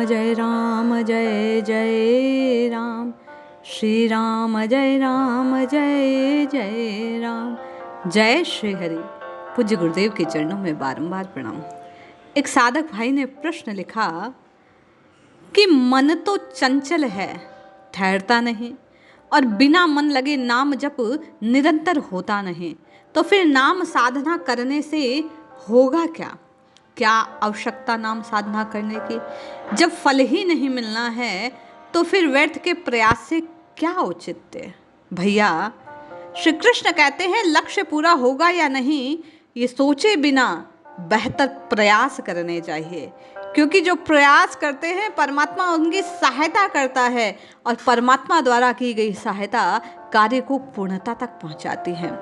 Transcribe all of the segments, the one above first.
जय राम जय जय राम, श्री राम जय जय राम। जय श्री हरि। पूज्य गुरुदेव के चरणों में बारंबार प्रणाम। एक साधक भाई ने प्रश्न लिखा कि मन तो चंचल है, ठहरता नहीं, और बिना मन लगे नाम जप निरंतर होता नहीं, तो फिर नाम साधना करने से होगा क्या? क्या आवश्यकता नाम साधना करने की? जब फल ही नहीं मिलना है तो फिर व्यर्थ के प्रयास से क्या औचित्य? भैया, श्री कृष्ण कहते हैं लक्ष्य पूरा होगा या नहीं ये सोचे बिना बेहतर प्रयास करने चाहिए, क्योंकि जो प्रयास करते हैं परमात्मा उनकी सहायता करता है और परमात्मा द्वारा की गई सहायता कार्य को पूर्णता तक पहुंचाती है।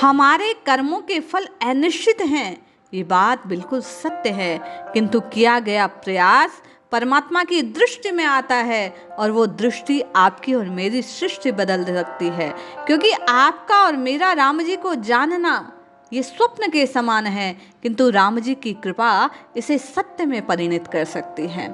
हमारे कर्मों के फल अनिश्चित हैं, ये बात बिल्कुल सत्य है, किंतु किया गया प्रयास परमात्मा की दृष्टि में आता है और वो दृष्टि आपकी और मेरी सृष्टि बदल सकती है, क्योंकि आपका और मेरा राम जी को जानना ये स्वप्न के समान है, किंतु राम जी की कृपा इसे सत्य में परिणत कर सकती है।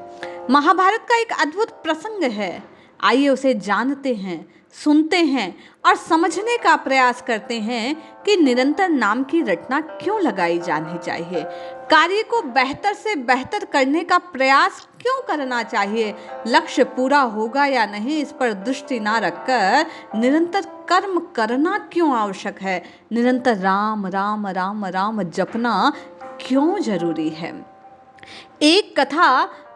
महाभारत का एक अद्भुत प्रसंग है, आइए उसे जानते हैं, सुनते हैं और समझने का प्रयास करते हैं कि निरंतर नाम की रटना क्यों लगाई जानी चाहिए, कार्य को बेहतर से बेहतर करने का प्रयास क्यों करना चाहिए, लक्ष्य पूरा होगा या नहीं इस पर दृष्टि ना रखकर निरंतर कर्म करना क्यों आवश्यक है, निरंतर राम राम राम राम जपना क्यों जरूरी है। एक कथा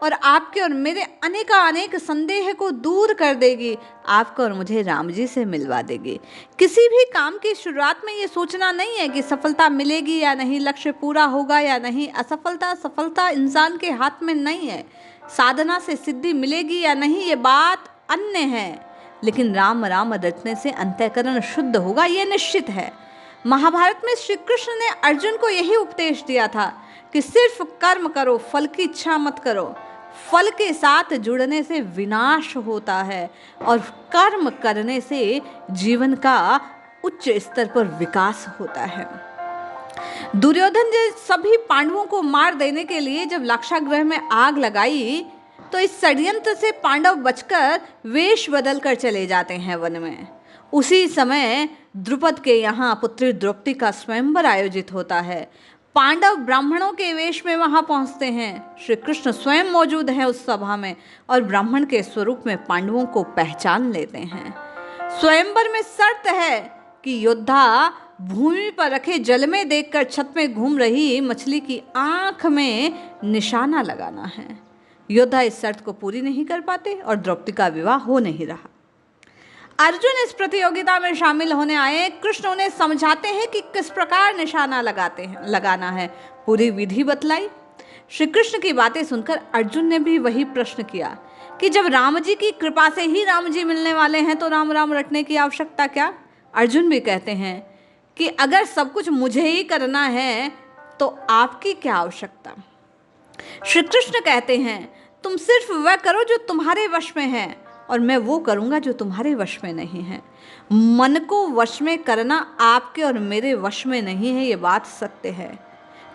और आपके और मेरे अनेक संदेह को दूर कर देगी, आपको और मुझे राम जी से मिलवा देगी। किसी भी काम की शुरुआत में ये सोचना नहीं है कि सफलता मिलेगी या नहीं, लक्ष्य पूरा होगा या नहीं। असफलता सफलता इंसान के हाथ में नहीं है। साधना से सिद्धि मिलेगी या नहीं ये बात अन्य है, लेकिन राम राम रटने से अंतःकरण शुद्ध होगा ये निश्चित है। महाभारत में श्री कृष्ण ने अर्जुन को यही उपदेश दिया था कि सिर्फ कर्म करो, फल की इच्छा मत करो। फल के साथ जुड़ने से विनाश होता है और कर्म करने से जीवन का उच्च स्तर पर विकास होता है। दुर्योधन ने सभी पांडवों को मार देने के लिए जब लाक्षागृह में आग लगाई तो इस षड्यंत्र से पांडव बचकर वेश बदल कर चले जाते हैं वन में। उसी समय द्रुपद के यहाँ पुत्री द्रौपदी का स्वयंवर आयोजित होता है। पांडव ब्राह्मणों के वेश में वहां पहुंचते हैं। श्री कृष्ण स्वयं मौजूद हैं उस सभा में और ब्राह्मण के स्वरूप में पांडवों को पहचान लेते हैं। स्वयंवर में शर्त है कि योद्धा भूमि पर रखे जल में देखकर छत में घूम रही मछली की आंख में निशाना लगाना है। योद्धा इस शर्त को पूरी नहीं कर पाते और द्रौपदी का विवाह हो नहीं रहा। अर्जुन इस प्रतियोगिता में शामिल होने आए। कृष्ण उन्हें समझाते हैं कि किस प्रकार निशाना लगाना है, पूरी विधि बतलाई। श्री कृष्ण की बातें सुनकर अर्जुन ने भी वही प्रश्न किया कि जब राम जी की कृपा से ही राम जी मिलने वाले हैं तो राम राम रटने की आवश्यकता क्या? अर्जुन भी कहते हैं कि अगर सब कुछ मुझे ही करना है तो आपकी क्या आवश्यकता? श्री कृष्ण कहते हैं तुम सिर्फ वह करो जो तुम्हारे वश में है और मैं वो करूँगा जो तुम्हारे वश में नहीं है। मन को वश में करना आपके और मेरे वश में नहीं है, ये बात सत्य है,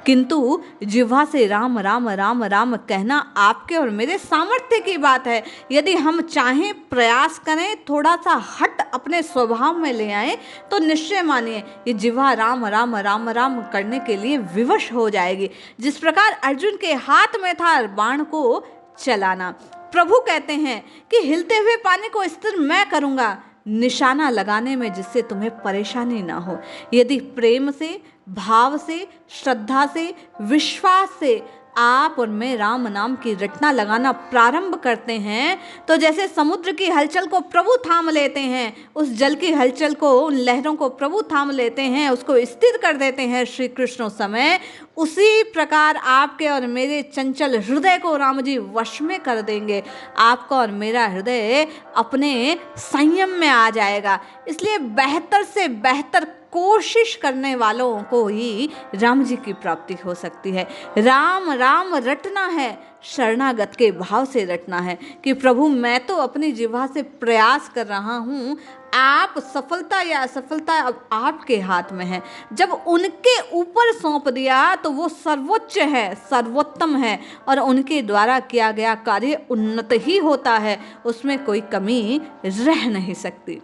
किंतु जिह्वा से राम राम राम राम कहना आपके और मेरे सामर्थ्य की बात है। यदि हम चाहें, प्रयास करें, थोड़ा सा हट अपने स्वभाव में ले आए तो निश्चय मानिए ये जिह्वा राम राम राम राम करने के लिए विवश हो जाएगी। जिस प्रकार अर्जुन के हाथ में था बाण को चलाना। प्रभु कहते हैं कि हिलते हुए पानी को स्थिर मैं करूँगा, निशाना लगाने में जिससे तुम्हें परेशानी ना हो। यदि प्रेम से, भाव से, श्रद्धा से, विश्वास से आप और मैं राम नाम की रटना लगाना प्रारंभ करते हैं तो जैसे समुद्र की हलचल को प्रभु थाम लेते हैं, उस जल की हलचल को, उन लहरों को प्रभु थाम लेते हैं, उसको स्थिर कर देते हैं श्री कृष्ण उस समय, उसी प्रकार आपके और मेरे चंचल हृदय को राम जी वश में कर देंगे। आपका और मेरा हृदय अपने संयम में आ जाएगा। इसलिए बेहतर से बेहतर कोशिश करने वालों को ही राम जी की प्राप्ति हो सकती है। राम राम रटना है, शरणागत के भाव से रटना है कि प्रभु मैं तो अपनी जिह्वा से प्रयास कर रहा हूँ, आप सफलता या असफलता अब आपके हाथ में है। जब उनके ऊपर सौंप दिया तो वो सर्वोच्च है, सर्वोत्तम है, और उनके द्वारा किया गया कार्य उन्नत ही होता है, उसमें कोई कमी रह नहीं सकती।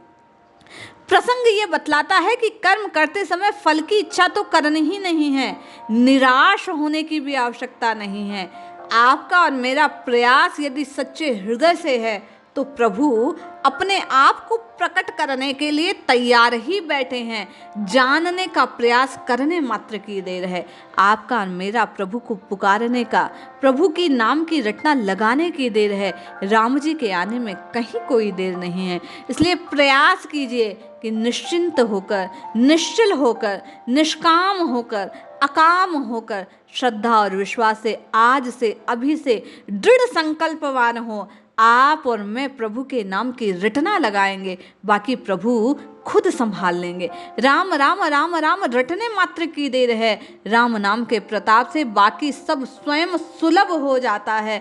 प्रसंग ये बतलाता है कि कर्म करते समय फल की इच्छा तो करनी ही नहीं है, निराश होने की भी आवश्यकता नहीं है। आपका और मेरा प्रयास यदि सच्चे हृदय से है तो प्रभु अपने आप को प्रकट करने के लिए तैयार ही बैठे हैं। जानने का प्रयास करने मात्र की देर है। आपका और मेरा प्रभु को पुकारने का, प्रभु की नाम की रटना लगाने की देर है। राम जी के आने में कहीं कोई देर नहीं है। इसलिए प्रयास कीजिए कि निश्चिंत होकर, निश्चल होकर, निष्काम होकर, अकाम होकर, श्रद्धा और विश्वास से आज से, अभी से दृढ़ संकल्पवान हो। आप और मैं प्रभु के नाम की रटना लगाएंगे, बाकी प्रभु खुद संभाल लेंगे। राम राम राम राम रटने मात्र की देर है। राम नाम के प्रताप से बाकी सब स्वयं सुलभ हो जाता है।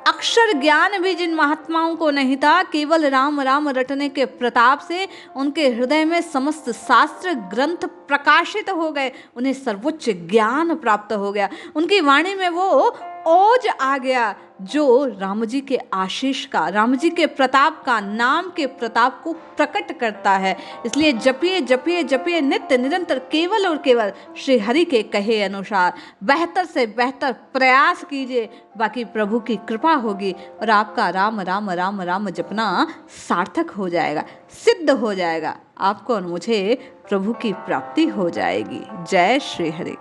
अक्षर ज्ञान भी जिन महात्माओं को नहीं था, केवल राम राम रटने के प्रताप से उनके हृदय में समस्त शास्त्र ग्रंथ प्रकाशित हो गए। उन्हें सर्वोच्च ज्ञान प्राप्त हो गया। उनकी वाणी में वो ओज आ गया जो राम जी के आशीष का, राम जी के प्रताप का, नाम के प्रताप को प्रकट करता है। इसलिए जपिए जपिए जपिए नित्य निरंतर, केवल और केवल श्री हरि के कहे अनुसार बेहतर से बेहतर प्रयास कीजिए, बाकी प्रभु की कृपा होगी और आपका राम राम राम राम जपना सार्थक हो जाएगा, सिद्ध हो जाएगा। आपको और मुझे प्रभु की प्राप्ति हो जाएगी। जय श्री हरि।